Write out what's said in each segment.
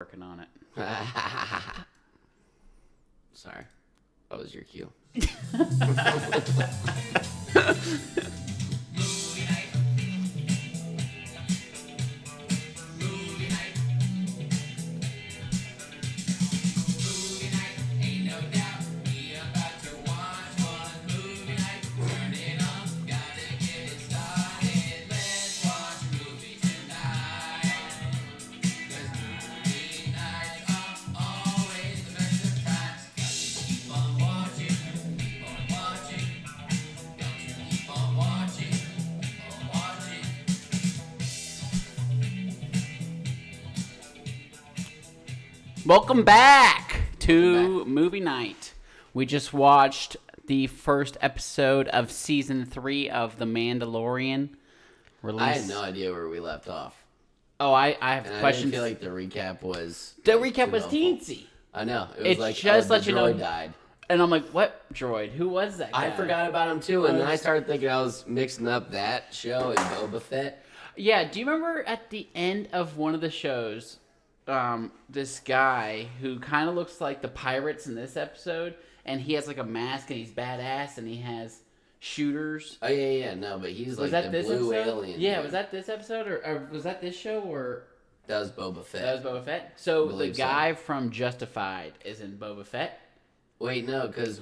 Working on it. Sorry. That was your cue. Welcome back to Movie Night. We just watched the first episode of Season 3 of The Mandalorian. Release. I had no idea where we left off. Oh, I have And questions. I didn't feel like the recap was... The recap was teensy. I know. It was It's like, just the let you know- droid died. And I'm like, what droid? Who was that guy? I forgot about him too, and then I started thinking I was mixing up that show and Boba Fett. Yeah, do you remember at the end of one of the shows, this guy who kind of looks like the pirates in this episode, and he has like a mask and he's badass and he has shooters. Oh yeah, no, but he's Was like that the this blue episode? alien. Yeah, dude. was that this episode or was that this show or That was Boba Fett. that was Boba Fett? So the Believe so. guy from Justified is in Boba Fett. Wait, no, because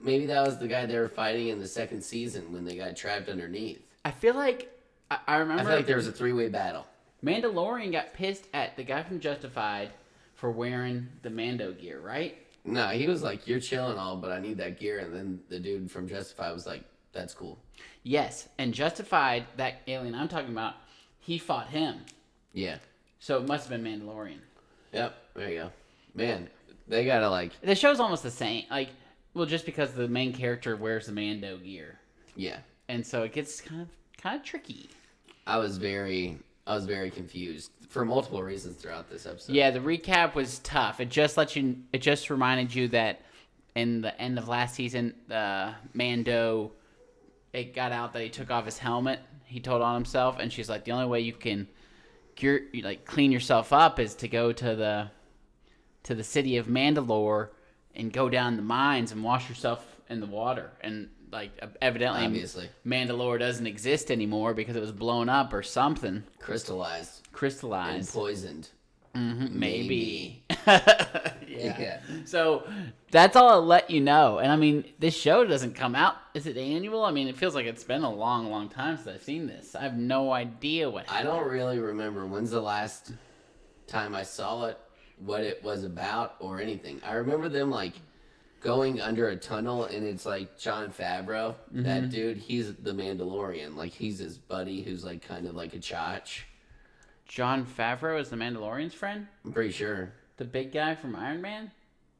maybe that was the guy they were fighting in the second season when they got trapped underneath. I feel like I remember. I feel like there was a three-way battle. Mandalorian got pissed at the guy from Justified for wearing the Mando gear, right? No, he was like, "You're chilling all, but I need that gear." And then the dude from Justified was like, "That's cool." Yes, and Justified, that alien I'm talking about, he fought him. Yeah. So it must have been Mandalorian. Yep. There you go. Man, they gotta like. The show's almost the same. Like, well, just because the main character wears the Mando gear, Yeah. and so it gets kind of tricky. I was very confused for multiple reasons throughout this episode. Yeah, the recap was tough. It just reminded you that in the end of last season, Mando, it got out that he took off his helmet. He told on himself, and she's like, the only way you can clean yourself up is to go to the city of Mandalore and go down the mines and wash yourself in the water. And like evidently, Obviously. Mandalore doesn't exist anymore because it was blown up or something. Crystallized and Crystallized. poisoned. Maybe. Yeah. So that's all I'll let you know. And I mean, this show doesn't come out. Is it annual? I mean, it feels like it's been a long, long time since I've seen this. I have no idea what I happened. don't really remember when's the last time I saw it, what it was about, or anything. I remember them like going under a tunnel, and it's like Jon Favreau, that dude. He's the Mandalorian. Like he's his buddy, who's like kind of like a chotch. Jon Favreau is the Mandalorian's friend? I'm pretty sure. The big guy from Iron Man?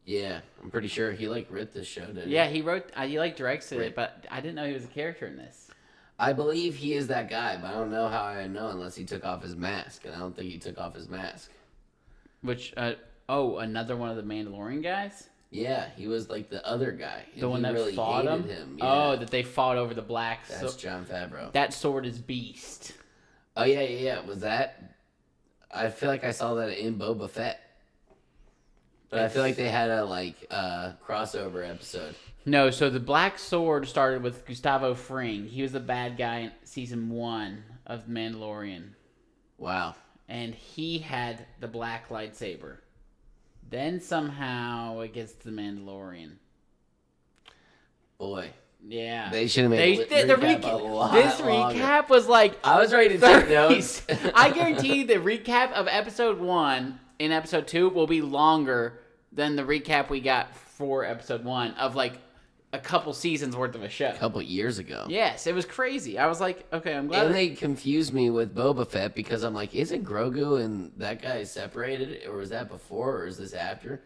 Yeah, I'm pretty sure he like wrote this show, didn't Yeah, he wrote, he like directed Right. it, but I didn't know he was a character in this. I believe he is that guy, but I don't know how I know unless he took off his mask, and I don't think he took off his mask. Which, another one of the Mandalorian guys? Yeah, he was like the other guy. and The one he that really fought hated him? Yeah, Oh, that they fought over the black that's sword. Jon Favreau. That sword is beast. Oh yeah. Was that? I feel like I saw that in Boba Fett, but I feel like they had a crossover episode. No, so the Black Sword started with Gustavo Fring. He was the bad guy in season 1 of Mandalorian. Wow. And he had the black lightsaber. Then somehow it gets to the Mandalorian. Boy, Yeah. they should have made the recap a lot This longer. recap was like I was ready to take notes. 30s. I guarantee the recap of episode 1 in episode 2 will be longer than the recap we got for episode 1 of like a couple seasons worth of a show. A couple years ago. Yes, it was crazy. I was like, okay, I'm glad. And they confused me with Boba Fett because I'm like, isn't Grogu and that guy separated, or was that before, or is this after?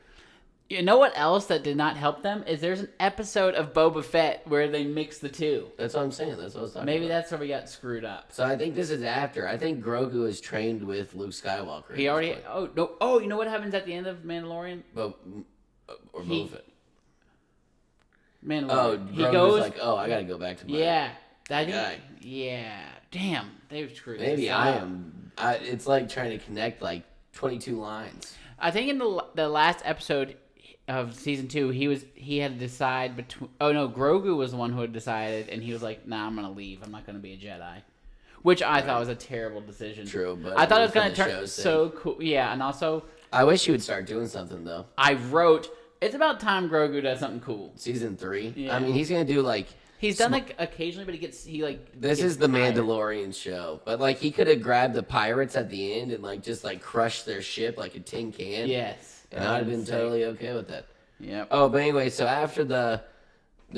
You know what else that did not help them is there's an episode of Boba Fett where they mix the two. That's what I'm saying. That's what I was talking Maybe about. that's where we got screwed up. So I think this is after. I think Grogu is trained with Luke Skywalker. at He this already. point. Oh no! Oh, you know what happens at the end of Mandalorian? Or He- Boba Fett. Mandalorian. Oh, he Grogu's goes. like, oh, I gotta go back to my Yeah, that guy. Yeah, damn, they screwed. Maybe this I up. am. It's like trying to connect like 22 lines. I think in the last episode of season 2, he had to decide between. Oh no, Grogu was the one who had decided, and he was like, "Nah, I'm gonna leave. I'm not gonna be a Jedi," which I thought was a terrible decision. True, but I thought it was gonna turn so cool. Yeah, and also I wish you would start doing something though. I wrote, it's about time Grogu does something cool. Season 3. Yeah. I mean, he's gonna do like. He's done like occasionally, but This is the Mandalorian show, but like he could have grabbed the pirates at the end and like just like crushed their ship like a tin can. Yes, and I'd have been totally okay with that. Yep. Oh, but anyway, so after the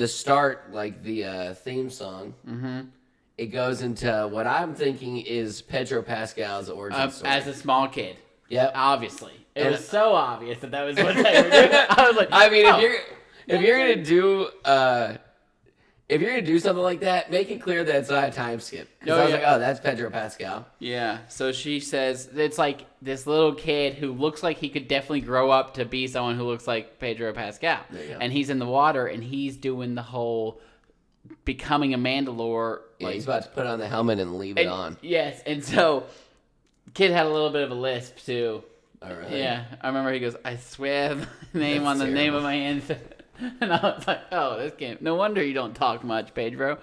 start, like the theme song, it goes into what I'm thinking is Pedro Pascal's origin story. As a small kid. Yep. Obviously, it was so obvious that was what they were doing. I was like, I mean, if you're gonna do if you're gonna do something like that, make it clear that it's not a time skip. Because I was like, oh, that's Pedro Pascal. Yeah. So she says it's like this little kid who looks like he could definitely grow up to be someone who looks like Pedro Pascal. There you go. And he's in the water and he's doing the whole becoming a Mandalore. Yeah, he's about to put on the helmet and leave it on. Yes. And so kid had a little bit of a lisp too. All right. Yeah. I remember he goes, I swear the name That's on the terrible. name of my ancestor. And I was like, oh, this game. No wonder you don't talk much, Pedro.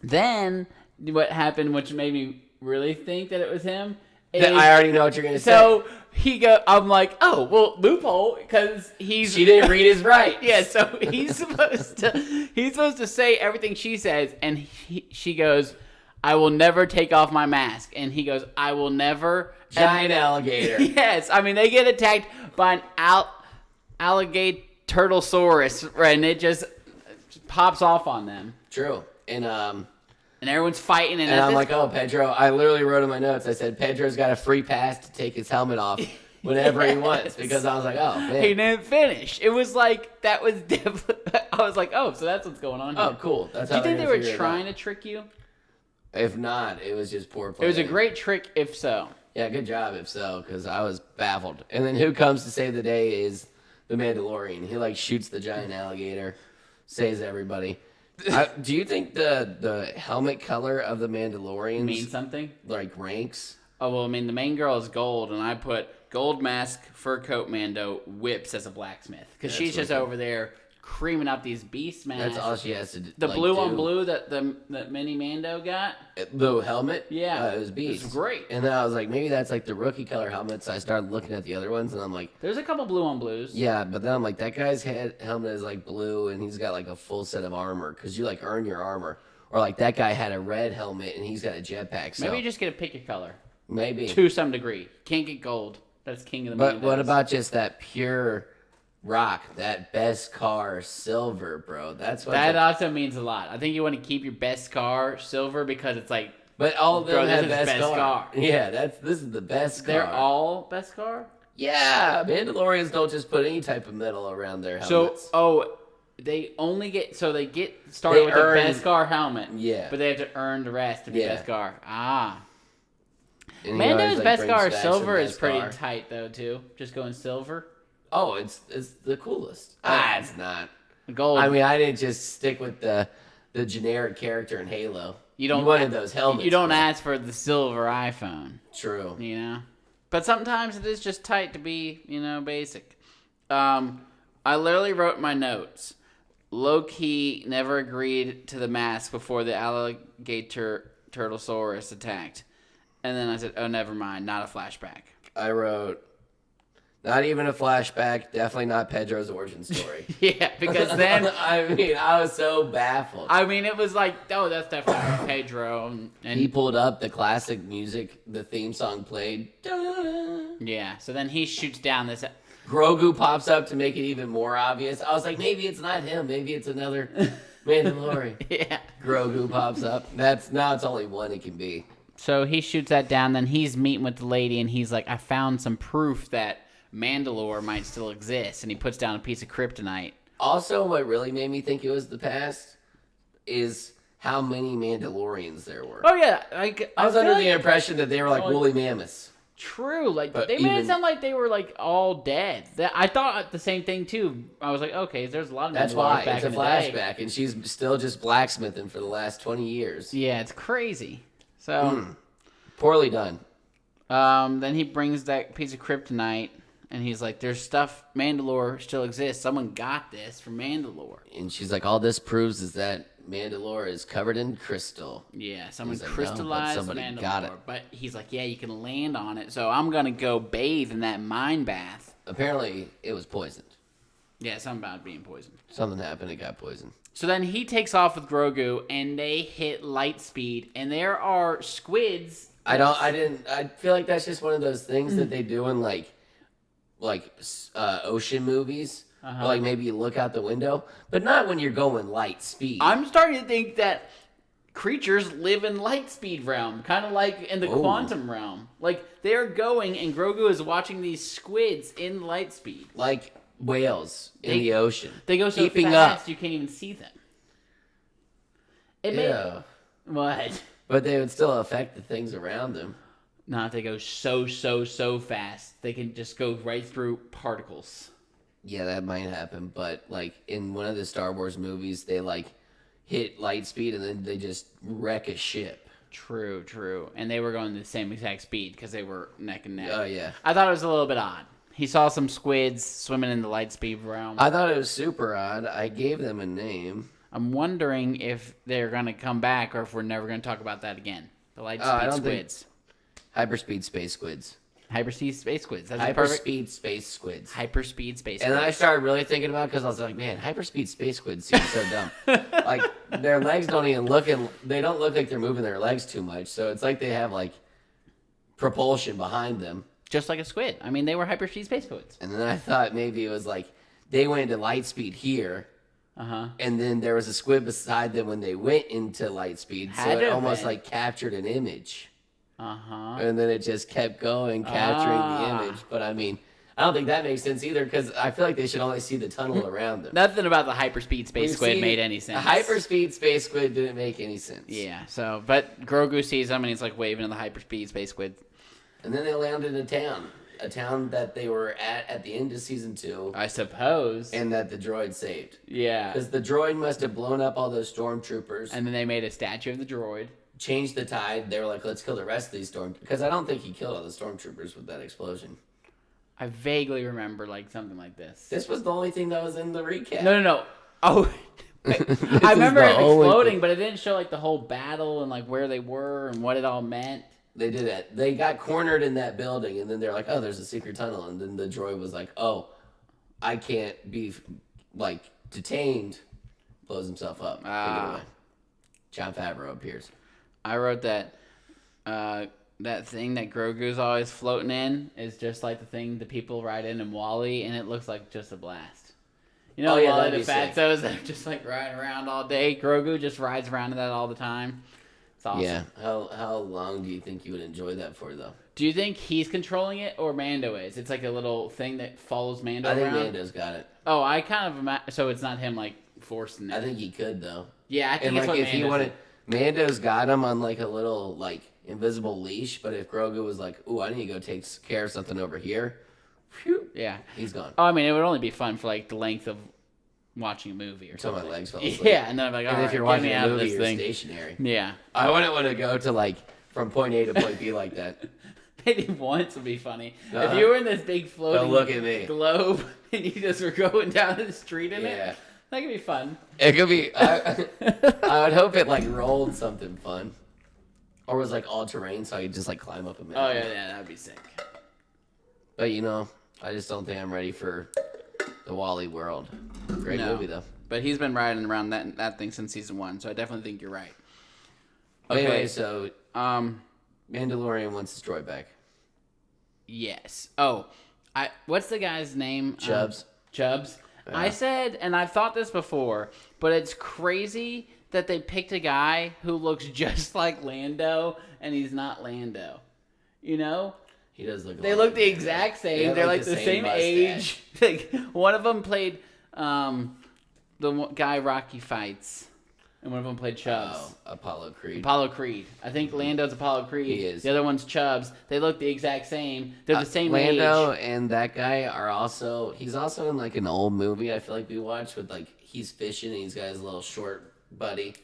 Then what happened, which made me really think that it was him. I already know what you're gonna say. So I'm like, oh, well, loophole, because she didn't read his rights. Yeah, so he's supposed to say everything she says, and she goes, I will never take off my mask, and he goes, I will never. Giant alligator. Yes, I mean they get attacked by an alligator turtlesaurus, and it just pops off on them. True. And everyone's fighting, and I'm like, oh, Pedro. I literally wrote in my notes. I said Pedro's got a free pass to take his helmet off whenever he wants, because I was like, oh man, he didn't finish. It was like that was definitely. I was like, oh, so that's what's going on here. Oh, cool. That's Do how you think they were trying to to trick you? If not, it was just poor play. It was a great trick, if so. Yeah, good job, if so, because I was baffled. And then who comes to save the day is the Mandalorian. He like shoots the giant alligator, saves everybody. Do you think the helmet color of the Mandalorians Mean something? like ranks? Oh well, I mean the main girl is gold, and I put gold mask, fur coat, Mando, whips as a blacksmith because she's just over there creaming up these beast masks. That's all she has to do. The blue on blue that mini Mando got. The helmet? Yeah. It was beast. It was great. And then I was like, maybe that's like the rookie color helmets. So I started looking at the other ones, and I'm like, there's a couple blue on blues. yeah, but then I'm like, that guy's helmet is like blue, and he's got like a full set of armor because you like earn your armor. Or like that guy had a red helmet, and he's got a jetpack. So Maybe you just get to pick your color. Maybe. To some degree. Can't get gold. That's king of the But what about just that pure rock, that best car silver, bro? That's what. That also means a lot. I think you want to keep your best car silver because it's like. But all of them Bro, this have is best best car. car. Yeah, this is the best car. They're all best car? Yeah, Mandalorians don't just put any type of metal around their helmets. They only get started with the best car helmet. Yeah. But they have to earn the rest to be best car. Ah. And Mando's best car stacks silver of is best pretty car. tight though too. Just going silver. Oh, it's the coolest. It's not. Gold. I mean, I didn't just stick with the generic character in Halo. You wanted those helmets. You don't bro. ask for the silver iPhone. True. You know? But sometimes it is just tight to be, basic. I literally wrote my notes. Low-key never agreed to the mask before the alligator turtlesaurus attacked. And then I said, oh, never mind. Not a flashback. I wrote, not even a flashback. Definitely not Pedro's origin story. Yeah, because then... I mean, I was so baffled. I mean, it was like, oh, that's definitely Pedro. And he pulled up the classic music. The theme song played. Yeah, so then he shoots down this... Grogu pops up to make it even more obvious. I was like, maybe it's not him. Maybe it's another Mandalorian. Yeah. Grogu pops up. Now it's only one it can be. So he shoots that down. Then he's meeting with the lady, and he's like, I found some proof that Mandalore might still exist. And he puts down a piece of kryptonite. Also, what really made me think it was the past is how many Mandalorians there were. Oh, yeah. I was under the impression that they were like woolly mammoths. True, like But they made it sound like they were like all dead. I thought the same thing too. I was like, okay, there's a lot of That's Mandalorians why back it's a in the day. flashback, and she's still just blacksmithing for the last 20 years. Yeah, it's crazy. So Poorly done. Then he brings that piece of kryptonite, and he's like, "There's stuff. Mandalore still exists. Someone got this from Mandalore." And she's like, all this proves is that Mandalore is covered in crystal. Yeah, someone He's like, "No, but crystallized somebody Mandalore. got it." But he's like, "Yeah, you can land on it. So I'm gonna go bathe in that mind bath." Apparently, it was poisoned. Yeah, something about being poisoned. Something happened. It got poisoned. So then he takes off with Grogu, and they hit light speed, and there are squids. I feel like that's just one of those things that they do in like ocean movies. Or like maybe you look out the window, but not when you're going light speed. I'm starting to think that creatures live in light speed realm, kind of like in the quantum realm. Like they're going, and Grogu is watching these squids in light speed, like whales in the ocean. They go so keeping fast up. you can't even see them. Yeah, What? but they would still affect the things around them. Not if they go so fast. They can just go right through particles. Yeah, that might happen, but like in one of the Star Wars movies, they like hit light speed and then they just wreck a ship. True. And they were going the same exact speed because they were neck and neck. Oh yeah. I thought it was a little bit odd. He saw some squids swimming in the light speed realm. I thought it was super odd. I gave them a name. I'm wondering if they're going to come back or if we're never going to talk about that again. The light speed squids. Hyperspeed space squids. Hyperspeed space squids. That's perfect. Hyperspeed space squids. Hyperspeed space And then I squids. started really thinking about it because I was like, man, hyperspeed space squids seem so dumb. Like their legs don't even look, and they don't look like they're moving their legs too much. So it's like they have like propulsion behind them. Just like a squid. I mean, they were hyperspeed space squids. And then I thought maybe it was like they went into light speed here. And then there was a squid beside them when they went into light speed. So Had to it have almost been. like captured an image. Uh-huh. And then it just kept going, capturing the image. But I mean, I don't think that makes sense either because I feel like they should only see the tunnel around them. Nothing about the hyperspeed space squid made any sense. A hyperspeed space squid didn't make any sense. Yeah, so, but Grogu sees them and he's like waving at the hyperspeed space squid. And then they landed in a town that they were at the end of season 2. I suppose. And that the droid saved. Yeah. Because the droid must have blown up all those stormtroopers. And then they made a statue of the droid. Changed the tide. They were like, let's kill the rest of these because I don't think he killed all the stormtroopers with that explosion. I vaguely remember like something like this. This was the only thing that was in the recap. No. Oh, I remember it exploding, but it didn't show like the whole battle and like where they were and what it all meant. They did that. They got cornered in that building, and then they're like, oh, there's a secret tunnel. And then the droid was like, oh, I can't be like detained. Blows himself up. Take it away. Jon Favreau appears. I wrote that that thing that Grogu's always floating in is just like the thing the people ride in WALL-E, and it looks like just a blast. You know, WALL-E, the Fatzos that are just like riding around all day. Grogu just rides around in that all the time. It's awesome. Yeah. How long do you think you would enjoy that for, though? Do you think he's controlling it or Mando is? It's like a little thing that follows Mando around? I think Mando's got it. Oh, I kind of so it's not him like forcing it. I think he could, though. Yeah, I think and it's like what if he wanted, Mando's got him on like a little like invisible leash. But if Grogu was like, "Ooh, I need to go take care of something over here," phew, yeah, he's gone. Oh, I mean, it would only be fun for like the length of watching a movie or something. Until my legs fell asleep. Yeah, and then I'm like, and if you're watching a movie, you're stationary. Yeah, I wouldn't want to go to like from point A to point B like that. Maybe once would be funny. If you were in this big floating look at me. globe and you just were going down the street in it, that could be fun. It could be. I would hope it like rolled something fun, or was like all terrain, so I could just like climb up a mountain. Oh yeah, that would be sick. But you know, I just don't think I'm ready for the WALL-E world. Great movie though. But he's been riding around that thing since season 1, so I definitely think you're right. Okay, anyway, so Mandalorian wants his droid back. Yes. Oh, what's the guy's name? Chubbs. Chubbs. Yeah. I said, and I've thought this before, but it's crazy that they picked a guy who looks just like Lando, and he's not Lando. You know? He does look. They look the exact same. They're like the same age. Like one of them played the guy Rocky fights. And one of them played Chubbs. Oh, Apollo Creed. I think Lando's Apollo Creed. He is. The other one's Chubbs. They look the exact same. They're the same Lando age. and that guy are also... He's also in like an old movie I feel like we watched with like... He's fishing and he's got his little short buddy.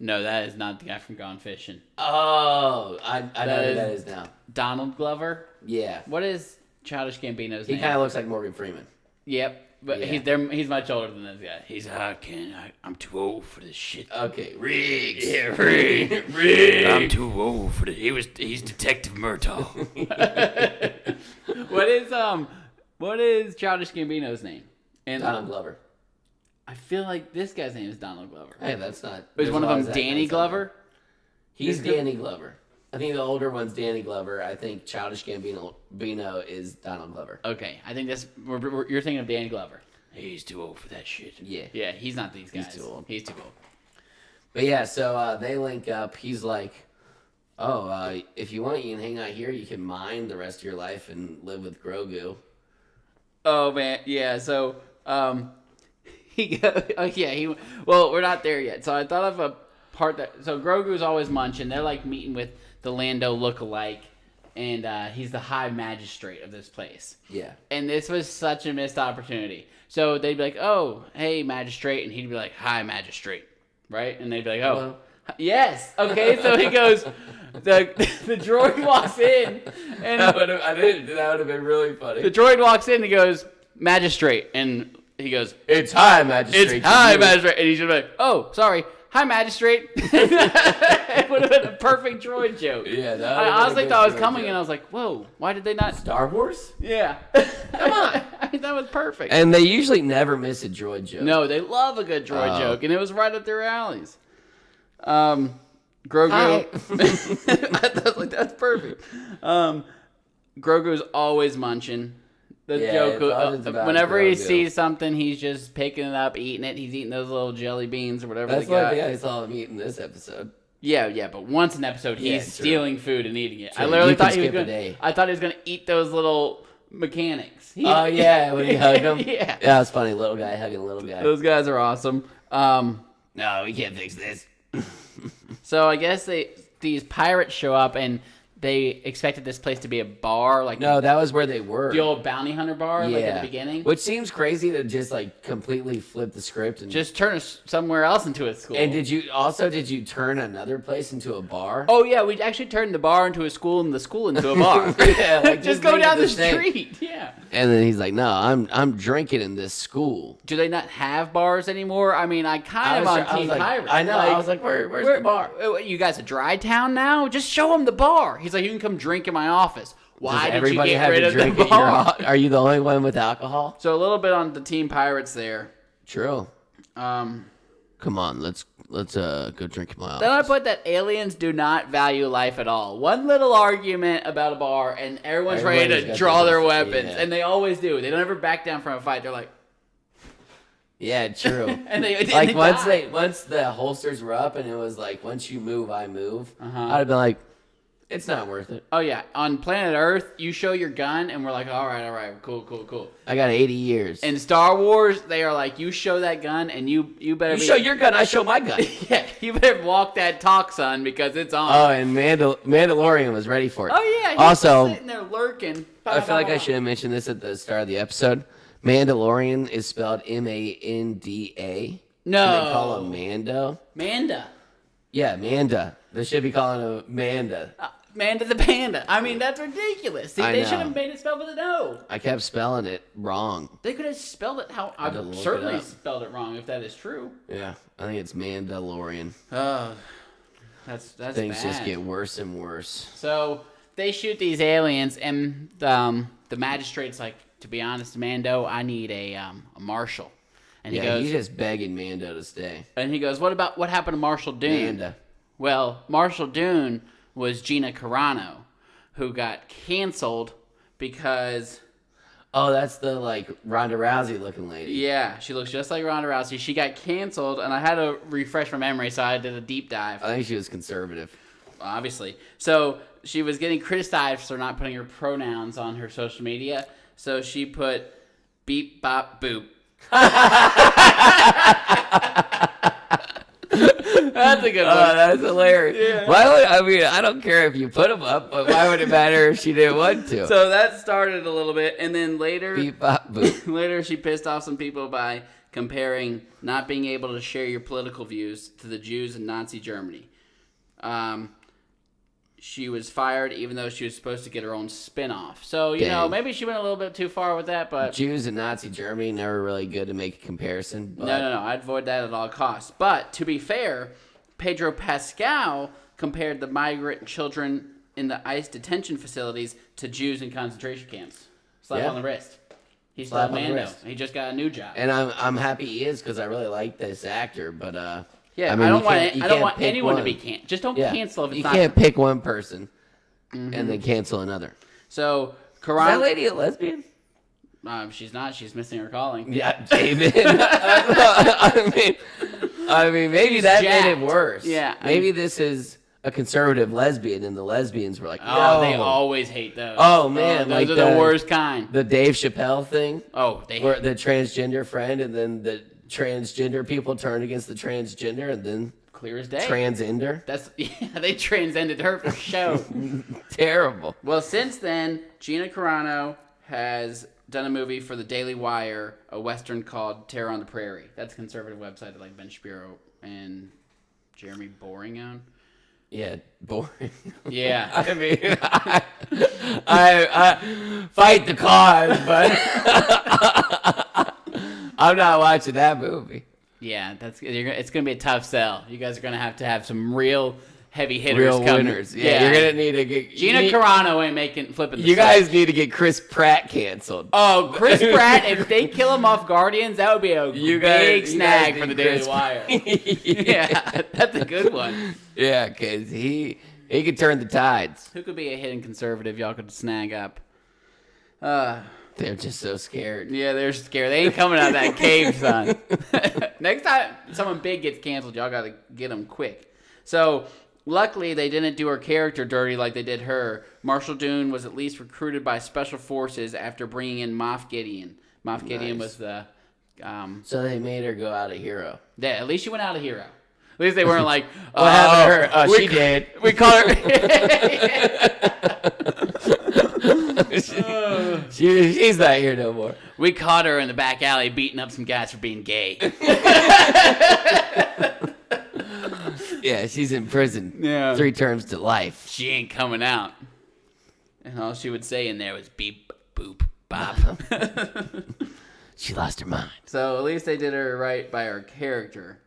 No, that is not the guy from Gone Fishing. Oh, I know who that is now. Donald Glover? Yeah. What is Childish Gambino's He name? kind of looks like Morgan Freeman. Yep. But Yeah. he's much older than this guy. I'm too old for this shit. Okay, Riggs. Yeah, Riggs. I'm too old for this. He's Detective Murtaugh. What is Childish Gambino's name? And Donald Glover. I feel like this guy's name is Donald Glover. Hey, that's not. Is there's one a of lot them Zach Danny Knights out Glover? there. He's Danny Glover. I think the older one's Danny Glover. I think Childish Gambino is Donald Glover. Okay, I think you're thinking of Danny Glover. He's too old for that shit. Yeah. Yeah, he's not these guys. He's too old. He's too old. But yeah, so they link up. He's like, "Oh, if you want, you can hang out here. You can mine the rest of your life and live with Grogu." Oh man, yeah. So well, we're not there yet. So I thought of a part so Grogu's always munching. They're like meeting with the Lando lookalike, and he's the high magistrate of this place. Yeah. And this was such a missed opportunity. So they'd be like, "Oh, hey, magistrate," and he'd be like, "Hi, magistrate," right? And they'd be like, "Oh, Hello. yes, okay." So he goes, the droid walks in, and That would have been really funny. the droid walks in and he goes, "Magistrate," and he goes, It's high, magistrate. "It's hi, magistrate," and he's just like, "Oh, sorry, hi, magistrate." It would have been a perfect droid joke. Yeah, that I would've been a honestly good thought it was droid coming, joke. and I was like, "Whoa, why did they not?" Star Wars? Yeah, Come on. I mean, that was perfect. And they usually never miss a droid joke. No, they love a good droid Oh. joke, and it was right up their alleys. Grogu. Hi. I was like, that's perfect. Grogu's always munching. The Yeah, joke. it's always about Whenever he Grogu. sees something, he's just picking it up, eating it. He's eating those little jelly beans or whatever That's they got. what I saw him eat in this episode. Yeah, but once an episode, he's Yeah, true. stealing food and eating it. I True. literally You can thought he was skip a going. day. I thought he was going to eat those little mechanics. Oh, yeah, when he hugged him. Yeah. Yeah, it's funny. Little guy hugging little guy. Those guys are awesome. No, we can't fix this. So I guess these pirates show up and they expected this place to be a bar, like No, that was where they were. the old bounty hunter bar, like at the beginning. Which seems crazy to just like completely flip the script and Just turn us somewhere else into a school. And did you turn another place into a bar? Oh yeah, we actually turned the bar into a school and the school into a bar. Yeah, like, just go make it down the same. street. Yeah. And then he's like, "No, I'm drinking in this school." Do they not have bars anymore? I mean, I kind of on Team Pirates. I know. I was like, "Where's the bar?" You guys a dry town now? Just show them the bar. He's like, "You can come drink in my office." Why Does did everybody you get have rid to of drink the at your bar? Are you the only one with alcohol? So a little bit on the Team Pirates there. True. Um, Come on, let's go drink in my office. Then I put that aliens do not value life at all. One little argument about a bar, and everyone's ready Everybody's to got draw their their weapons, weapons, yeah. and they always do. They don't ever back down from a fight. They're like, Yeah, true. and they Like die. once the holsters were up and it was like, once you move, I move. Uh-huh. I'd have been like, it's not worth it. Oh yeah, on planet Earth, you show your gun, and we're like, all right, cool. I got 80 years. In Star Wars, they are like, you show that gun, and you better you be show your gun, I show my gun. yeah, you better walk that talk, son, because it's on. Oh, and Mandalorian was ready for it. Oh yeah, he's Also, sitting there lurking. I feel like I should have mentioned this at the start of the episode. Mandalorian is spelled Manda. No, And they call him Mando. Manda. Yeah, Manda. They should be calling him Manda. Manda the Panda. I mean, that's ridiculous. See, I they know. should have made it spelled with an O. I kept spelling it wrong. They could have spelled it how had to I've look it certainly up. spelled it wrong if that is true. Yeah, I think it's Mandalorian. That's Things bad. just get worse and worse. So they shoot these aliens, and the magistrate's like, to be honest, Mando, I need a marshal. And he Yeah, goes, he's just begging Mando to stay. what happened to Marshal Dune? Manda. Well, Marshal Dune was Gina Carano, who got canceled because, Oh, that's the like Ronda Rousey looking lady. yeah, she looks just like Ronda Rousey. She got canceled, and I had to refresh my memory, so I did a deep dive, I think she was conservative. obviously. So she was getting criticized for not putting her pronouns on her social media, so she put beep, bop, boop. That's a good one. That's hilarious. Yeah. Why would I don't care if you put them up, but why would it matter if she didn't want to? So that started a little bit, and then later, Beep, bop, boop. later she pissed off some people by comparing not being able to share your political views to the Jews in Nazi Germany. She was fired even though she was supposed to get her own spin-off. So, you know, maybe she went a little bit too far with that, but... Jews in Nazi Germany, never really good to make a comparison. But... No. I'd avoid that at all costs. But, to be fair, Pedro Pascal compared the migrant children in the ICE detention facilities to Jews in concentration camps. Slap on the wrist. He's still Mando. He just got a new job. And I'm happy he is because I really like this actor, but... Yeah, I, mean, I don't want anyone to be canceled. Just don't cancel if it's not. You can't pick one person and then cancel another. So, Is that lady a lesbian? She's not. She's missing her calling. Yeah, David. I mean, maybe that made it worse. Yeah. Maybe this is a conservative lesbian, and the lesbians were like, "Oh, they always hate those." Oh man, those are the worst kind. The Dave Chappelle thing. Oh, where the transgender friend, and then the transgender people turned against the transgender, and then clear as day transgender. They transcended her for show. Terrible. Well, since then, Gina Carano has done a movie for the Daily Wire, a western called Terror on the Prairie. That's a conservative website that like Ben Shapiro and Jeremy Boring own. Yeah, boring. Yeah. I mean, I fight the cause, but I'm not watching that movie. Yeah, it's going to be a tough sell. You guys are going to have some real heavy hitters coming. Winners. Yeah, you're going to need to get... Gina Carano ain't flipping the You switch. guys need to get Chris Pratt canceled. Oh, Chris Pratt, if they kill him off Guardians, that would be a big snag for the Daily Wire. Yeah, that's a good one. Yeah, because he could turn the tides. Who could be a hidden conservative y'all could snag up? They're just so scared. Yeah, they're scared. They ain't coming out of that cave, son. Next time someone big gets canceled, y'all got to get them quick. So, luckily, they didn't do her character dirty like they did her. Marshall Dune was at least recruited by Special Forces after bringing in Moff Gideon. Moff Gideon was the... so they made her go out a hero. Yeah, at least she went out a hero. At least they weren't like... What happened to her? She did. We call her... She's not here no more. We caught her in the back alley beating up some guys for being gay. Yeah, she's in prison. Yeah. 3 terms to life. She ain't coming out. And all she would say in there was beep, boop, bop. She lost her mind. So at least they did her right by her character.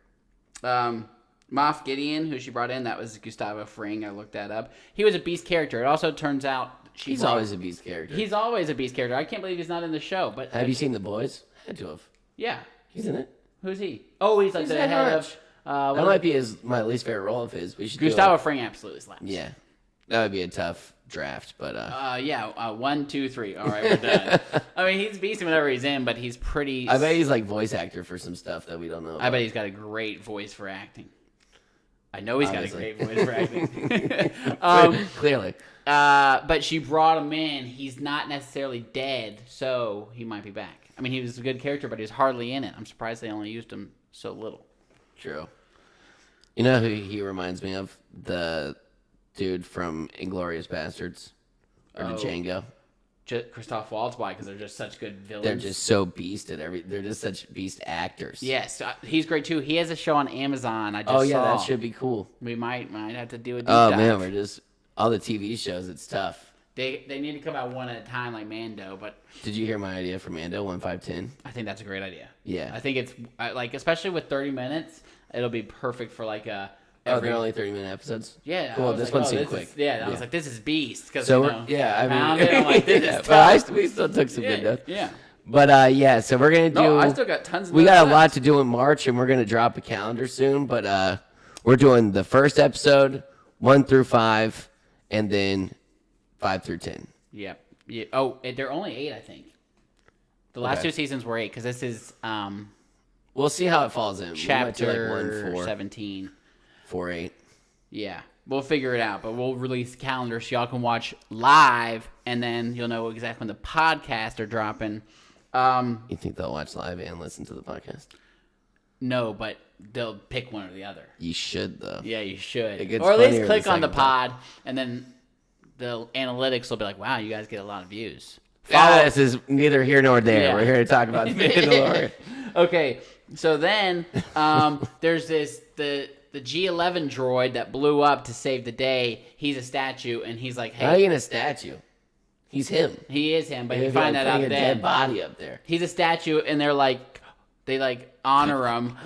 Moff Gideon, who she brought in, that was Gustavo Fring. I looked that up. He was a beast character. It also turns out he's always a beast character. He's always a beast character. I can't believe he's not in the show. But have you seen The Boys? Had to have. Yeah. He's in it. Who's he? Oh, he's like the head of... that might be my least favorite role of his. We should Gustavo Fring absolutely slaps. Yeah. That would be a tough draft, but... 1, 2, 3. All right, we're done. I mean, he's beast in whatever he's in, but he's pretty... I bet he's like voice actor for some stuff that we don't know about. I bet he's got a great voice for acting. I know he's got a great voice for acting. Clearly. But she brought him in. He's not necessarily dead, so he might be back. I mean, he was a good character, but he was hardly in it. I'm surprised they only used him so little. True. You know who he reminds me of? The dude from Inglourious Bastards. Or Django. Christoph Waltz, why? Because they're just such good villains. They're just so beast at they're just such beast actors. Yes, he's great too. He has a show on Amazon. I just saw. That should be cool. We might have to do a deep dive. Man, we're just all the TV shows. It's tough. They need to come out one at a time like Mando. But did you hear my idea for Mando 1510? I think that's a great idea. Yeah, I think it's like especially with 30 minutes, it'll be perfect for like a. They're only 30-minute episodes? Yeah. Cool, this one seemed quick. I was like, this is beast. So, I mean, I'm like, this is tough. But we still took some good notes. Yeah. But, so we're going to do... No, I still got tons of We got a left. lot to do in March, and we're going to drop a calendar soon. But we're doing the first episode, 1 through 5, and then 5 through 10. Yep. Yeah. Oh, they're only 8, I think. The last 2 seasons were 8, because this is... we'll see how it falls in. Chapter 1, 4, 17. 4, 8. Yeah, we'll figure it out, but we'll release calendars so y'all can watch live, and then you'll know exactly when the podcasts are dropping. You think they'll watch live and listen to the podcast? No, but they'll pick one or the other. You should though. Yeah, you should. It gets Or at least funnier click the on the second time. pod, and then the analytics will be like, wow, you guys get a lot of views. This is neither here nor there. Yeah. We're here to talk about Mandalorian. Okay, so then there's the G11 droid that blew up to save the day. He's a statue, and he's like, Not hey, even a statue. He's him. he is him, but you They're find that out putting a then. dead body up there. He's a statue, and they honor him.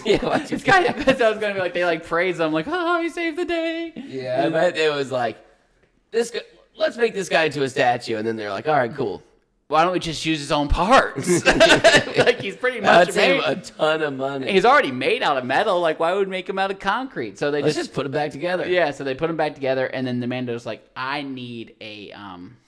Yeah, watch It's kind of because I was gonna be like, they praise him, like, oh, he saved the day. Yeah, I bet it was like, this guy, let's make this guy into a statue, and then they're like, all right, cool. Why don't we just use his own parts? Like, he's pretty much That'd save a ton of money. He's already made out of metal. Like, why would we make him out of concrete? So they Let's just put it back together. yeah. So they put him back together, and then the Mando's like, I need a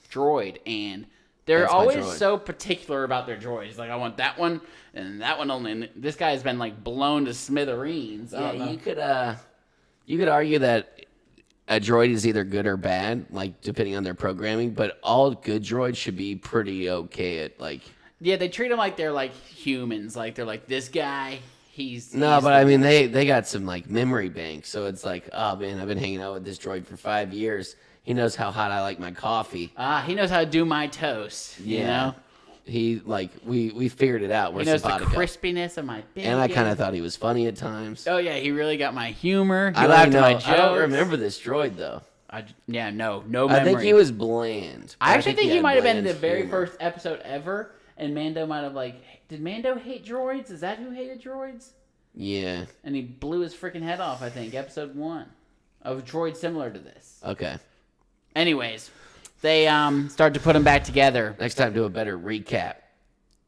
droid, and they're That's my always droid. so particular about their droids. He's like, I want that one and that one only. And this guy's been blown to smithereens. I don't know. You could argue that a droid is either good or bad, depending on their programming. But all good droids should be pretty okay at Yeah, they treat them like they're humans. Like they're like, this guy, he's No, he's but the- I mean they got some memory banks, so it's like, oh man, I've been hanging out with this droid for 5 years. He knows how hot I like my coffee. he knows how to do my toast. You know, He we figured it out. We're he knows the simpatico. crispiness of my bacon. And I kind of thought he was funny at times. Oh yeah, he really got my humor. He I laughed don't at know. my jokes. I don't remember this droid though. No memory. I think he was bland. I actually think he had might have been in bland the very humor. first episode ever, and Mando might have did Mando hate droids? Is that who hated droids? Yeah. And he blew his freaking head off. I think episode 1 of a droid similar to this. Okay. Anyways, they start to put them back together. Next time, do a better recap.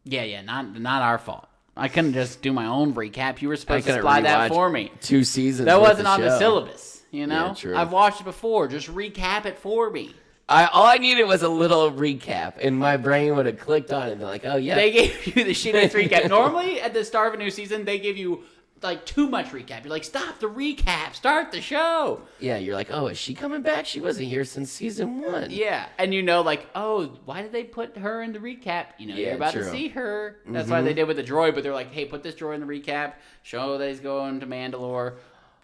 Yeah, not our fault. I couldn't just do my own recap. You were supposed to couldn't supply that rewatch for me. 2 seasons. That worth wasn't of on the show. syllabus. You know, Yeah, true. I've watched it before. Just recap it for me. All I needed was a little recap, and my brain would have clicked on it and been like, oh yeah. They gave you the shittiest recap. Normally, at the start of a new season, they give you too much recap. You're like, stop the recap. Start the show. Yeah, you're like, oh, is she coming back? She wasn't here since season 1. Yeah, and oh, why did they put her in the recap? Yeah, You're about true. to see her. That's why they did with the droid. But they're like, hey, put this droid in the recap. Show that he's going to Mandalore.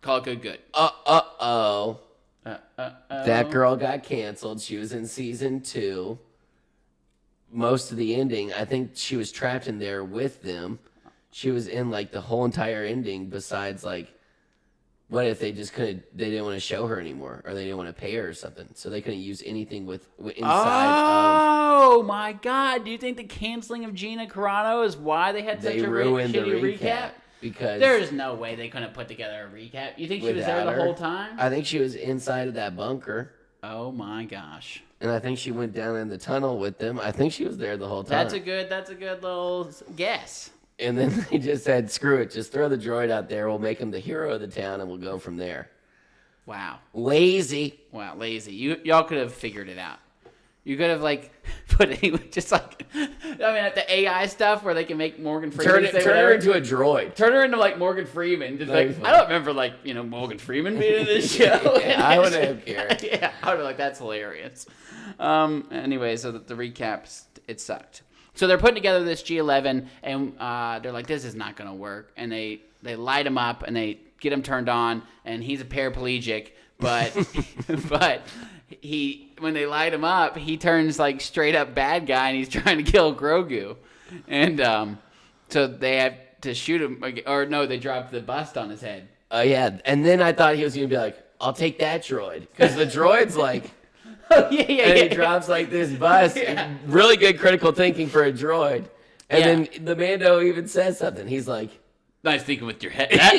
Call it good. Uh-oh. That girl got canceled. She was in season 2. Most of the ending, I think she was trapped in there with them. She was in the whole entire ending. Besides what if they just couldn't? They didn't want to show her anymore, or they didn't want to pay her or something, so they couldn't use anything inside Oh my God! Do you think the canceling of Gina Carano is why they had of. such They a ruined the shitty recap because There's no way they couldn't put together a recap. You think she was there without the her, whole time? I think she was inside of that bunker. Oh my gosh! And I think she went down in the tunnel with them. I think she was there the whole time. That's a good little guess. And then they just said, screw it, just throw the droid out there. We'll make him the hero of the town, and we'll go from there. Wow. Lazy. Wow, lazy. Y'all could have figured it out. You could have put just the AI stuff where they can make Morgan Freeman Turn her into a droid. Turn her into Morgan Freeman. Just That'd be I don't remember Morgan Freeman being in this show. Yeah, I wouldn't have cared. Yeah, I would have that's hilarious. Anyway, so the recaps, it sucked. So they're putting together this G11, and they're like, this is not going to work. And they light him up, and they get him turned on, and he's a paraplegic, but when they light him up, he turns straight up bad guy, and he's trying to kill Grogu. And so they have to shoot him, or no, they drop the bust on his head. Oh, yeah. And then I thought he was going to be like, I'll take that droid. Because the droid's Yeah. and he drops this bus. Yeah. Really good critical thinking for a droid. And Yeah. then the Mando even says something. He's like, nice thinking with your head. I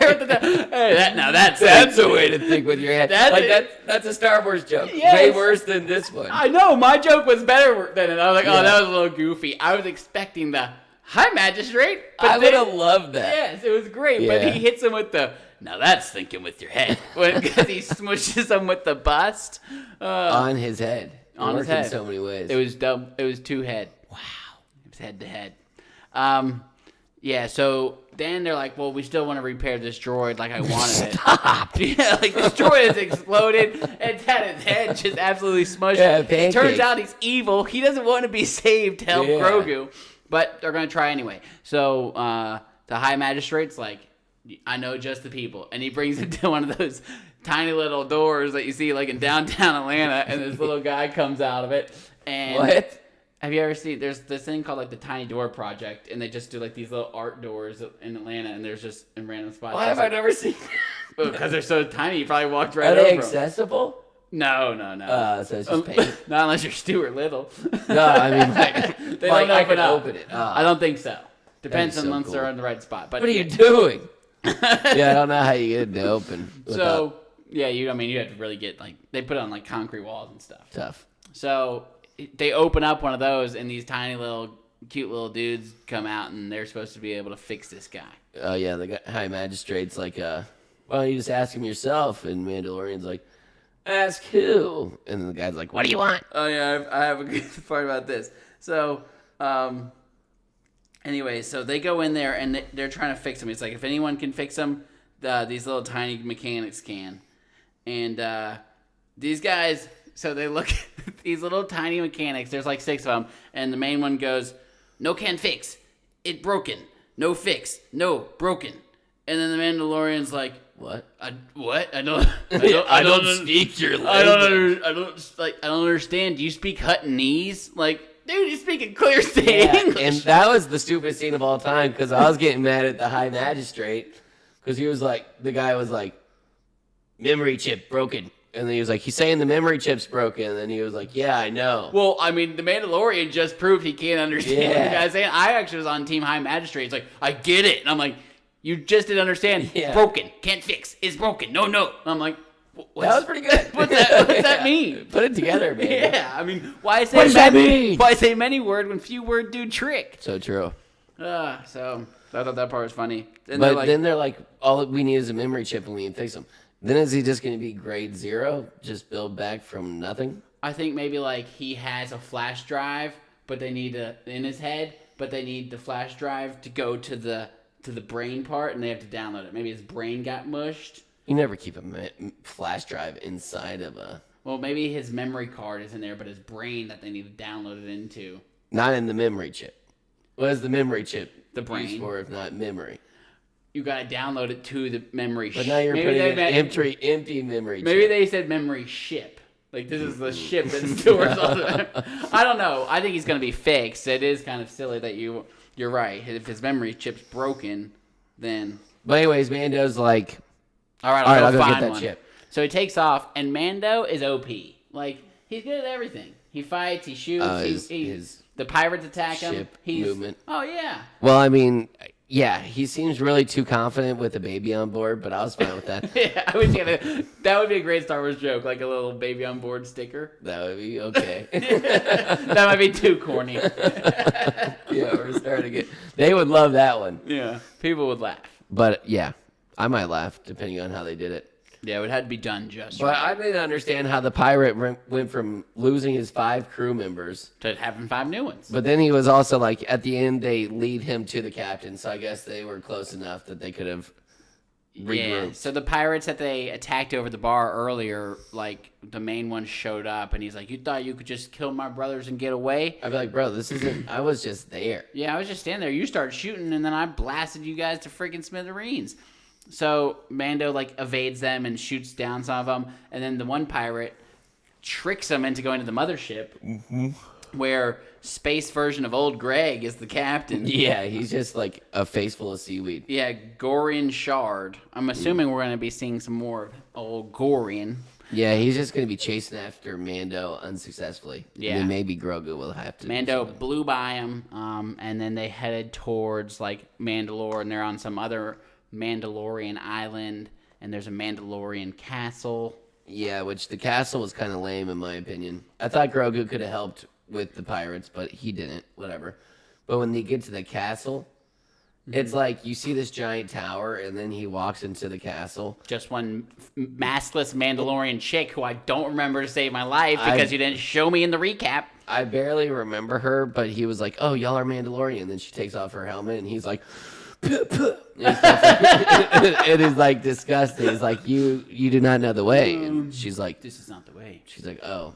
heard that. Hey, that's a way to think with your head. That's a Star Wars joke. Yes. Way worse than this one. I know, my joke was better than it. I was like, Yeah. oh, that was a little goofy. I was expecting the, hi, magistrate. I then- would have loved that. Yes, it was great. Yeah. But he hits him with the, now that's thinking with your head. Because he smushes him with the bust. On his head. On his Worked head. in so many ways. It was dumb. It was 2 head. wow. It was head to head. Yeah, so then they're like, well, we still want to repair this droid like I wanted it. Stop. Yeah, this droid has exploded. It's had his head just absolutely smushed. Yeah, It pancakes. turns out he's evil. He doesn't want to be saved to help Yeah. Grogu, but they're going to try anyway. So the High Magistrate's like, I know just the people. And he brings it to one of those tiny little doors that you see like in downtown Atlanta, and this little guy comes out of it. And What? have you ever seen, there's this thing called like the Tiny Door Project, and they just do like these little art doors in Atlanta, and there's just in random spots. Why have I never seen Because they're so tiny, you probably walked right Are over they them. accessible? No. So it's just paint. Not unless you're Stuart Little. No, I mean, like, They like don't I open can up. open it. I don't think so. Depends That'd on be so once they're cool. in the right spot. But What are you doing? Yeah, I don't know how you get it to open. So yeah, you have to really get like, they put it on like concrete walls and stuff. Tough. So they open up one of those, and these tiny little cute little dudes come out, and they're supposed to be able to fix this guy. Oh yeah, the High Magistrate's like, why don't you just ask him yourself? And Mandalorian's like, ask who? And then the guy's like, what do you want? Oh yeah, I have a good part about this. So, anyway, so they go in there and they're trying to fix him. It's like, if anyone can fix him, these little tiny mechanics can. And these guys, so they look at these little tiny mechanics. There's like 6 of them, and the main one goes, "No can fix, it broken. No fix, no broken." And then the Mandalorian's like, What? what? I don't speak your language. I don't understand. Do you speak Huttonese? Like, dude, you speak in clear state Yeah, English. and that was the stupidest scene of all time because I was getting mad at the High Magistrate because he was like, the guy was like, memory chip broken. And then he was like, he's saying the memory chip's broken. And then he was like, yeah, I know. Well, I mean, the Mandalorian just proved he can't understand Yeah. the guy's saying. I actually was on Team High Magistrate. He's like, I get it. And I'm like, you just didn't understand. Yeah. Broken. Can't fix. It's broken. No. And I'm like, That was pretty good. What's that mean? Put it together, man. Yeah, I mean, why say What does that mean? Why say many word when few word do trick? So true. So I thought that part was funny. And But then they're like, all we need is a memory chip and we can fix him. Then is he just going to be grade 0? Just build back from nothing? I think maybe like he has a flash drive, but they need in his head, but they need the flash drive to go to the brain part, and they have to download it. Maybe his brain got mushed. You never keep a flash drive inside of a... Well, maybe his memory card is in there, but his brain that they need to download it into. Not in the memory chip. What is the memory chip The brain. used for if not memory? You gotta download it to the memory. But now you're putting an empty memory chip. Maybe they said memory ship. Like, this is the ship that stores all the... I don't know. I think he's going to be fixed. It is kind of silly that you're right. If his memory chip's broken, then... But anyways, Mando's like, All right, I'll go go find get that one. chip. So he takes off, and Mando is OP. Like, he's good at everything. He fights, he shoots, his the pirates attack him. ship He's movement. Oh, yeah. Well, I mean, yeah, he seems really too confident with a baby on board, but I was fine with that. Yeah, I wish that would be a great Star Wars joke, like a little baby on board sticker. That would be okay. That might be too corny. Yeah, we're starting to get... They would love that one. Yeah, people would laugh. But, yeah, I might laugh, depending on how they did it. Yeah, it would have to be done just But right. I didn't understand how the pirate went from losing his 5 crew members, To having 5 new ones. but then he was also like, at the end, they lead him to the captain, so I guess they were close enough that they could have regrouped. Yeah, so the pirates that they attacked over the bar earlier, like, the main one showed up, and he's like, you thought you could just kill my brothers and get away? I'd be like, bro, this isn't... I was just there. Yeah, I was just standing there. You started shooting, and then I blasted you guys to freaking smithereens. So Mando, like, evades them and shoots down some of them, and then the one pirate tricks him into going to the mothership, where space version of old Greg is the captain. Yeah, he's just like a face full of seaweed. Yeah, Gorian Shard. I'm assuming we're going to be seeing some more of old Gorian. Yeah, he's just going to be chasing after Mando unsuccessfully. Yeah. And then maybe Grogu will have to. Mando blew by him, and then they headed towards, like, Mandalore, and they're on some other Mandalorian island, and there's a Mandalorian castle. Yeah, which the castle was kind of lame in my opinion. I thought Grogu could have helped with the pirates, but he didn't. Whatever. But when they get to the castle, it's like you see this giant tower, and then he walks into the castle. Just one maskless Mandalorian chick who I don't remember to save my life because you didn't show me in the recap. I barely remember her, but he was like, "Oh, y'all are Mandalorian." And then she takes off her helmet, and he's like, "Puh, puh." It is like disgusting. It's like you do not know the way. And she's like, This is not the way. she's like, "Oh,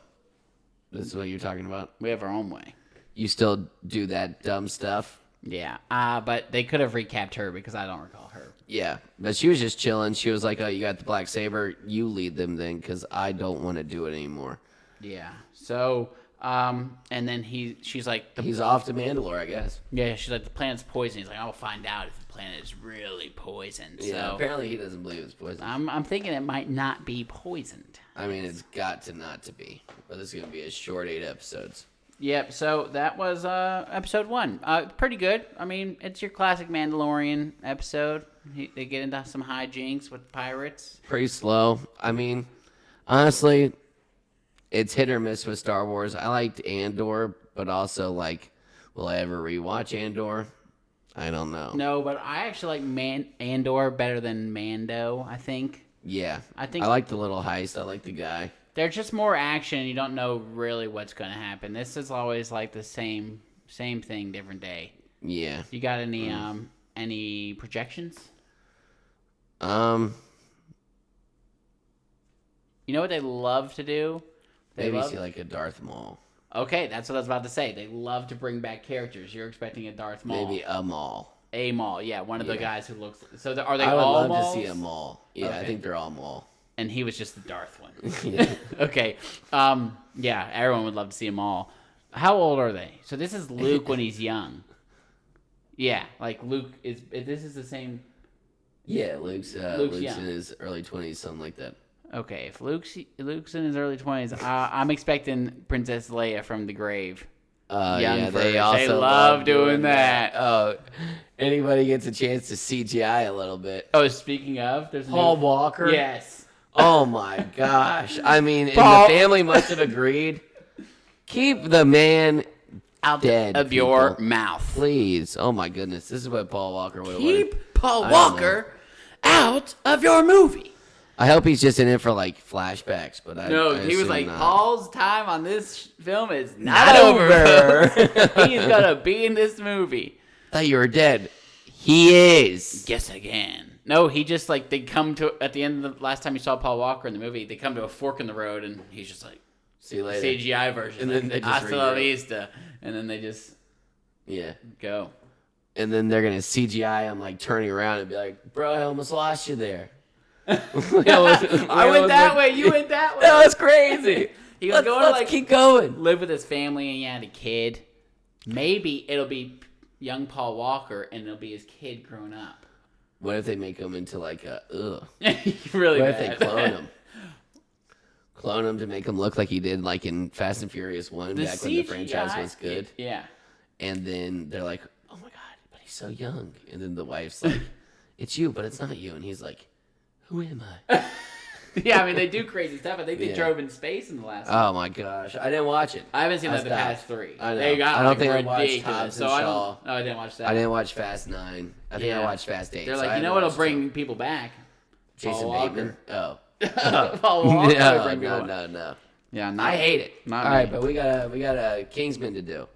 this is what you're talking about. We have our own way. You still do that dumb stuff." Yeah, but they could have recapped her because I don't recall her. Yeah, but she was just chilling. She was like, "Oh, you got the black saber. You lead them then, because I don't want to do it anymore." Yeah. So, and then she's like, He's off to Mandalore, I guess. yeah, she's like, the planet's poisoned. He's like, I'll find out if the planet is really poisoned. Yeah, So apparently he doesn't believe it's poison. I'm thinking it might not be poisoned. I mean, it's got to not to be. But this is gonna be a short 8 episodes. Yep. So that was episode 1. Pretty good. I mean, it's your classic Mandalorian episode. They get into some hijinks with pirates. Pretty slow. I mean, honestly, it's hit or miss with Star Wars. I liked Andor, but also like, will I ever rewatch Andor? I don't know. No, but I actually like Andor better than Mando, I think. Yeah, I think I like the little heist. I like the guy. there's just more action. You don't know really what's going to happen. This is always like the same thing, different day. Yeah. You got any projections? Um, You know what they love to do? maybe see like a Darth Maul. Okay, that's what I was about to say. They love to bring back characters. You're expecting a Darth Maul. Maybe a Maul. A Maul, yeah, one of the Yeah. guys who looks. So are they I would all love Mauls? to see a Maul. Yeah, I Okay. think they're all Maul. And he was just the Darth one. Yeah. Okay. Yeah, everyone would love to see them all. How old are they? So this is Luke when he's young. Yeah, like Luke is. This is the same. Yeah, Luke's young. in his early 20s, something like that. Okay, if Luke's in his early 20s, I'm expecting Princess Leia from the grave. Young Yeah, version. they also They love doing that. Oh, anybody gets a chance to CGI a little bit. Oh, speaking of, there's Paul new... Walker? Yes. Oh my gosh. I mean, and Paul- the family must have agreed. Keep the man Out dead, of your people. mouth. Please. Oh my goodness. This is what Paul Walker would have wanted. Keep Paul I don't Walker out of your movie. I hope he's just in it for like flashbacks, but I No, I he was assume like, not. Paul's time on this film is not over. over. He's gonna be in this movie. Thought you were dead. He is. Guess again. No, he just like they come to at the end of the last time you saw Paul Walker in the movie, they come to a fork in the road and he's just like See you later. CGI version. And then they just Hasta la regroup. vista. And then they just Yeah. go. And then they're gonna CGI him like turning around and be like, "Bro, I almost lost you there." I went that way, you went that way. That was crazy. He was going to let's like keep going. live with his family and he had a kid. Maybe it'll be young Paul Walker and it'll be his kid growing up. What if they make him into like a Really What bad. if they clone him? Clone him to make him look like he did like in Fast and Furious 1 back when the franchise was good. Yeah. And then they're like, "Oh my god, but he's so young." And then the wife's like, "It's you, but it's not you." And he's like, "Who am I?" Yeah, I mean, they do crazy stuff. I think they Yeah. drove in space in the last one. Oh my gosh, I didn't watch it. I haven't seen I like the stopped. past 3. I know. They got I don't like think I watched ridiculous. Hobbs So and I Shaw. don't. No, I didn't watch that. I didn't watch Fast 9. I think I watched Fast 8. They're so like, I you know haven't what'll watched bring it. people back? Jason Paul Walker. Bateman? Oh. Paul Walker would No, bring people back. no. Yeah, I hate it. Not All right, me. but we got a Kingsman to do.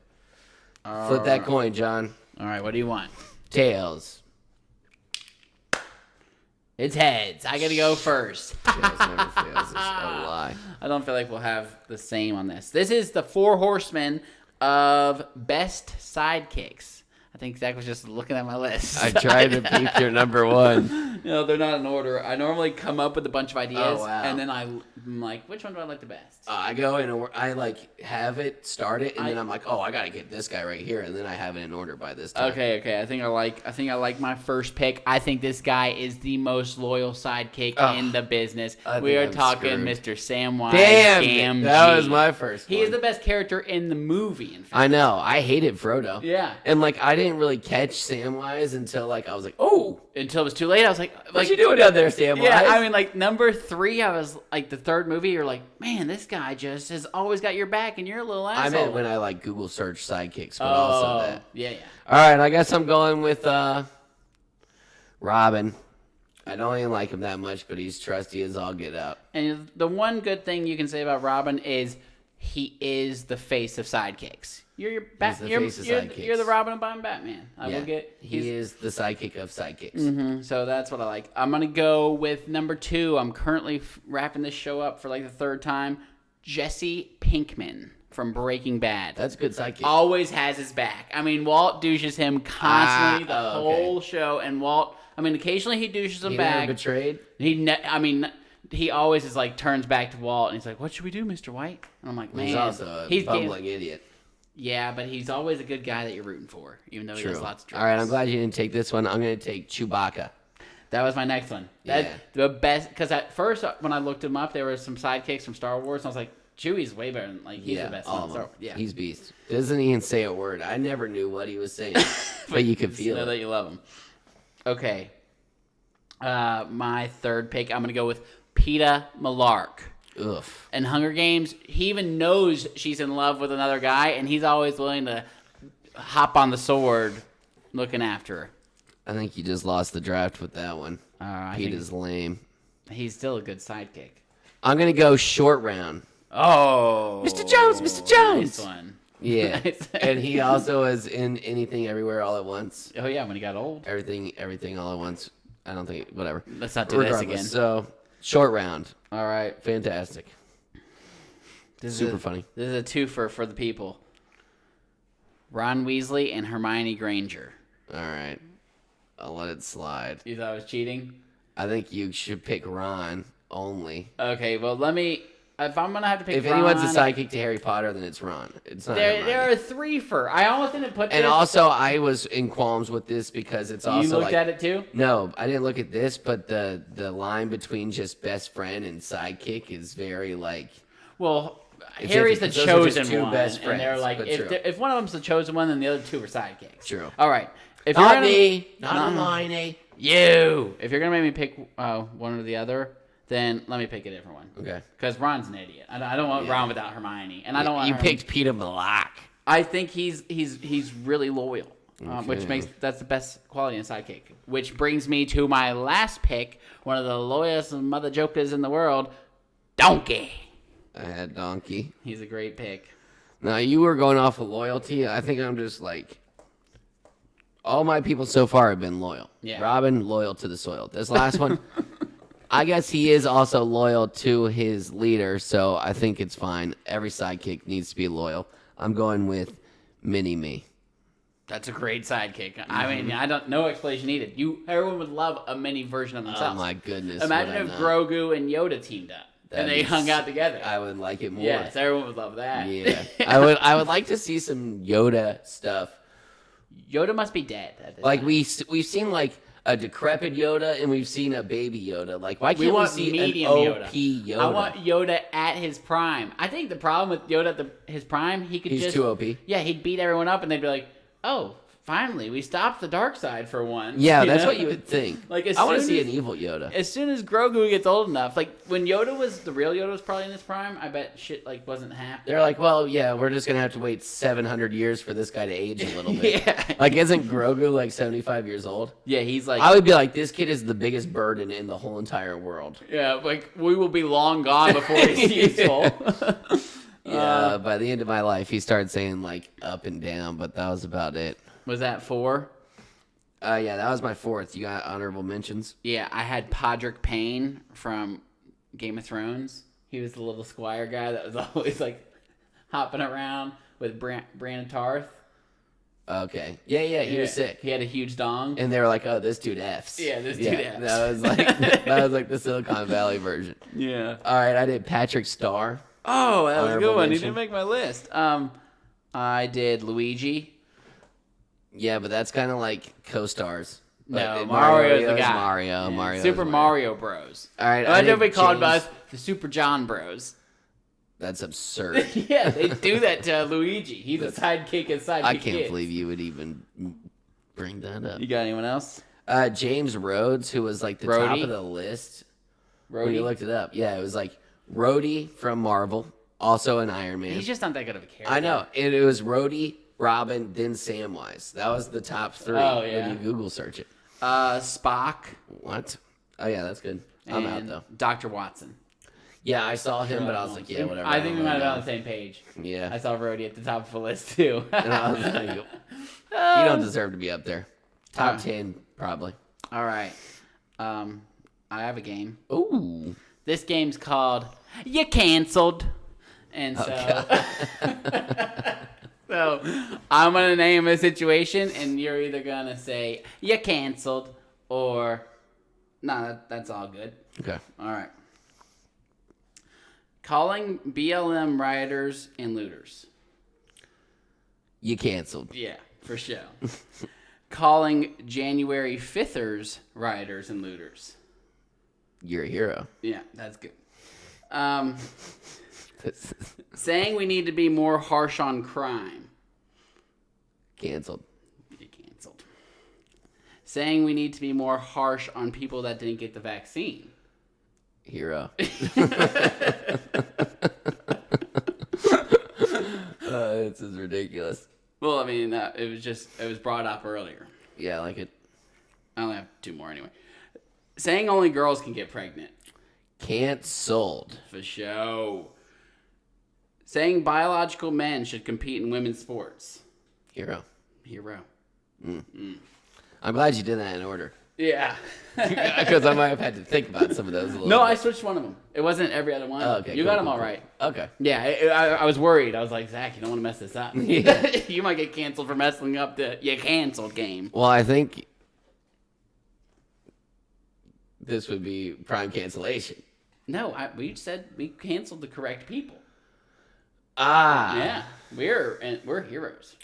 Flip that coin, John. All right, what do you want? Tails. It's heads. I gotta go first. Tails never fails. It's a lie. I don't feel like we'll have the same on this. This is the 4 horsemen of best sidekicks. I think Zach was just looking at my list. I tried to peep your number 1. No, they're not in order. I normally come up with a bunch of ideas, Oh, wow. and then I'm like, which one do I like the best? I go in order. I like have it, start it, and then I'm like, oh, I gotta get this guy right here, and then I have it in order by this time. Okay. I think I like my first pick. I think this guy is the most loyal sidekick in the business. I We think are I'm talking screwed. Mr. Samwise Damn, Gamgee. that was my first He one. is the best character in the movie. In fact, I know. I hated Frodo. Yeah. And like, I didn't really catch Samwise until like I was like, oh, until it was too late, I was like, what you doing down there, Samwise? Yeah, I mean, like number 3, I was like the third movie. You're like, man, this guy just has always got your back, and you're a little I asshole. meant when I like Google search sidekicks, but also that. Yeah. All right, I guess I'm going with Robin. I don't even like him that much, but he's trusty as all get out. And the one good thing you can say about Robin is he is the face of sidekicks. You're your He's the face of sidekicks. You're the Robin of Batman. I will Yeah, get. he is the sidekick of sidekicks. Mhm, so that's what I like. I'm gonna go with number 2. I'm currently wrapping this show up for like the 3rd time. Jesse Pinkman from Breaking Bad. That's a good sidekick. Always has his back. I mean, Walt douches him constantly the whole show, and Walt. I mean, occasionally he douches him back. Never betrayed. He always is like turns back to Walt, and he's like, "What should we do, Mr. White?" And I'm like, "Man, he's also a bumbling idiot." Yeah, but he's always a good guy that you're rooting for, even though he does lots of drugs. All right, I'm glad you didn't take this one. I'm going to take Chewbacca. That was my next one. That's the best, because at first when I looked him up, there were some sidekicks from Star Wars, and I was like, Chewie's way better. He's the best one. Yeah, he's beast. Doesn't even say a word. I never knew what he was saying, but you could feel know it. that you love him. Okay. My third pick, I'm going to go with Peeta Mellark. Ugh. In Hunger Games, he even knows she's in love with another guy, and he's always willing to hop on the sword looking after her. I think you just lost the draft with that one. Peeta's lame. He's still a good sidekick. I'm going to go short round. Oh. Mr. Jones, Mr. Jones. Nice one. Yeah. And he also is in Anything Everywhere All at Once. Oh, yeah, when he got old. Everything All at Once. I don't think, whatever. Let's not do this again. So, short round. All right. Fantastic. Super funny. This is a twofer for the people. Ron Weasley and Hermione Granger. All right. I'll let it slide. You thought I was cheating? I think you should pick Ron only. Okay, well, let me... If I'm going to have to pick If Ron... anyone's a sidekick to Harry Potter, then it's Ron. It's not Hermione. There are three for... I almost didn't put this... And also, I was in qualms with this because it's also You looked at it too? No, I didn't look at this, but the line between just best friend and sidekick is very, Well, Harry's the chosen one. Best friends, and they're like, if one of them's the chosen one, then the other two are sidekicks. True. All right. If not you're me. Not Hermione. You. If you're going to make me pick one or the other... Then let me pick a different one. Okay. Because Ron's an idiot. I don't want Ron without Hermione, and I don't want. You picked Peeta Mellark. I think he's really loyal, which makes that's the best quality in a sidekick. Which brings me to my last pick, one of the loyalest mother jokers in the world, Donkey. I had Donkey. He's a great pick. Now you were going off of loyalty. I think I'm just like. All my people so far have been loyal. Yeah. Robin loyal to the soil. This last one. I guess he is also loyal to his leader, so I think it's fine. Every sidekick needs to be loyal. I'm going with Mini-Me. That's a great sidekick. I mean, no explanation needed. Everyone would love a mini version of themselves. Oh my goodness! Imagine if Grogu and Yoda teamed up and they hung out together. I would like it more. Yes, everyone would love that. Yeah, I would like to see some Yoda stuff. Yoda must be dead. Like we've seen like a decrepit Yoda and we've seen a baby Yoda. Like why can't we see medium an OP Yoda? I want Yoda at his prime. I think the problem with Yoda at his prime, he's too OP. Yeah, he'd beat everyone up and they'd be like, "Oh, finally, we stopped the dark side for once." Yeah, that's what you would think. Like I want to see an evil Yoda. As soon as Grogu gets old enough, like when the real Yoda was probably in his prime, I bet shit like wasn't happening. They're like, well, yeah, we're just gonna have to wait 700 years for this guy to age a little bit. Yeah. Like, isn't Grogu like 75 years old? Yeah, he's like. I would be like, this kid is the biggest burden in the whole entire world. Yeah, like we will be long gone before he's useful. Yeah, by the end of my life, he started saying like up and down, but that was about it. Was that 4? Yeah, that was my 4th. You got honorable mentions? Yeah, I had Podrick Payne from Game of Thrones. He was the little squire guy that was always like hopping around with Brandon Tarth. Okay. Yeah, he was sick. He had a huge dong. And they were like, "Oh, this dude F's." Yeah, this dude F's. That was like the Silicon Valley version. Yeah. All right, I did Patrick Starr. Oh, that was a good one. Mention. He didn't make my list. I did Luigi. Yeah, but that's kind of like co-stars. No, Mario's the guy. Mario. Super Mario Bros. All right, I know we called us the Super John Bros. That's absurd. Yeah, they do that to Luigi. He's a sidekick and sidekick. I can't believe you would even bring that up. You got anyone else? James Rhodes, who was like the top of the list. When you looked it up. Yeah, it was like Rhodey from Marvel, also an Iron Man. He's just not that good of a character. I know. And it was Rhodey, Robin, then Samwise. That was the top 3 when you Google search it. Spock. What? Oh, yeah, that's good. I'm out, though. Dr. Watson. Yeah, I saw him, but I was like, yeah, whatever. I think we might have been on the same page. Yeah. I saw Rhodey at the top of the list, too. And I was like, you don't deserve to be up there. Top 10, probably. All right. I have a game. Ooh. This game's called You Canceled. And so, so I'm gonna name a situation, and you're either gonna say you're canceled or no. That's all good. Okay. All right. Calling BLM rioters and looters. You canceled. Yeah, for sure. Calling January 5thers rioters and looters. You're a hero. Yeah, that's good. Saying we need to be more harsh on crime. Canceled. You're canceled. Saying we need to be more harsh on people that didn't get the vaccine. Hero. This is ridiculous. Well, I mean, it was brought up earlier. Yeah, I like it. I only have 2 more anyway. Saying only girls can get pregnant. Canceled. For sure. Saying biological men should compete in women's sports. Hero. Hero. I'm glad you did that in order. Yeah. Because I might have had to think about some of those a little No, bit. I switched one of them. It wasn't every other one. Oh, okay, you cool, got them cool, all cool. right. Okay. Yeah, I was worried. I was like, Zach, you don't want to mess this up. Yeah. You might get canceled for messing up the you canceled game. Well, I think this would be prime cancellation. No, we said we canceled the correct people. Ah. Yeah, we're heroes.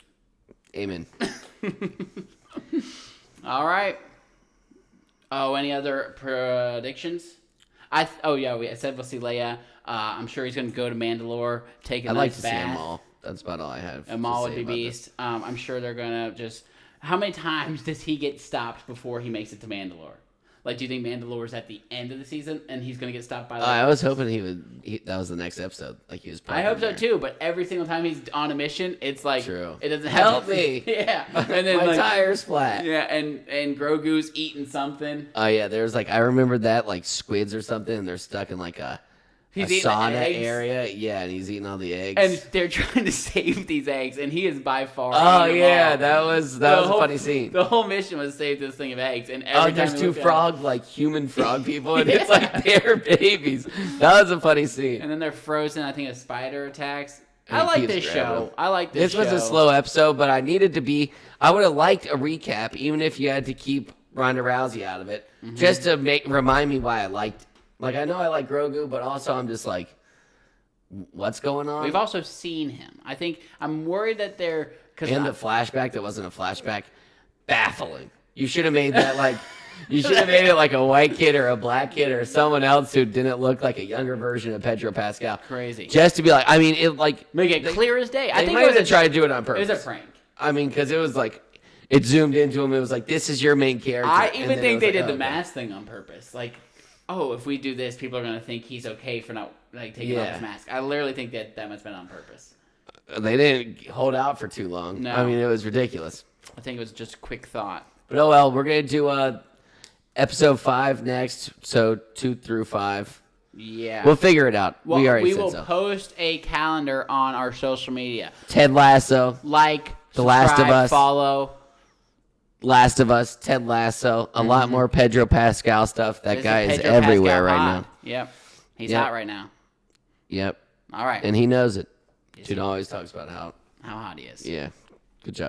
Amen. All right. Oh, any other predictions? I said we'll see Leia. I'm sure he's going to go to Mandalore, take a I'd nice like to bath. see them all. That's about all I have. Amal to would say be about beast. this. I'm sure they're going to just... How many times does he get stopped before he makes it to Mandalore? Like, do you think Mandalore's at the end of the season and he's going to get stopped by... I was hoping that was the next episode. Like he was. I hope so there. too, but every single time he's on a mission, it's like... True. It doesn't Help have me. Yeah. And then My like, tire's flat. yeah, and Grogu's eating something. Oh yeah, there's like I remember that like squids or something. And they're stuck in like a He's eating the sauna eggs. area. Yeah, and he's eating all the eggs. And they're trying to save these eggs, and he is by far. oh eating them yeah, all. that was a funny scene. The whole mission was save this thing of eggs, and every There's time two we look at it- like human frog people, and it's like they're babies. That was a funny scene. and then they're frozen. I think a spider attacks. And I he like keeps this grabbing show. them. I like this. This was a show. slow episode, but I needed to be. I would have liked a recap, even if you had to keep Ronda Rousey out of it, Mm-hmm. just to remind me why I liked. Like I know I like Grogu, but also I'm just like, what's going on? We've also seen him. I think I'm worried that they're because And the flashback that wasn't a flashback, baffling. You should have made that like. You should have made it like a white kid or a black kid or someone else who didn't look like a younger version of Pedro Pascal. Crazy. Just to be like, I mean, it like make it clear as day. I they think might it was have tried to do it on It purpose. was a prank. I mean, because it was like, it zoomed into him. It was like, this is your main character. I And even then it think was they like, did oh, the okay. mask thing on purpose. Like, oh, if we do this, people are gonna think he's okay for not like taking off Yeah. his mask. I literally think that must have been on purpose. They didn't hold out for too long. No. I mean, it was ridiculous. I think it was just a quick thought. But oh well, we're gonna do episode 5 next. So 2 through 5. Yeah. We'll figure it out. Well, we already we said will so. post a calendar on our social media. Ted Lasso, Like, The Last of subscribe, Us. follow. Last of Us, Ted Lasso, a lot more Pedro Pascal stuff. That There's guy a is Pedro everywhere Pascal right pod. now. Yep. He's Yep. hot right now. Yep. All right. And he knows it. Yes, Dude he always talks about how, how hot he is. yeah. Good job.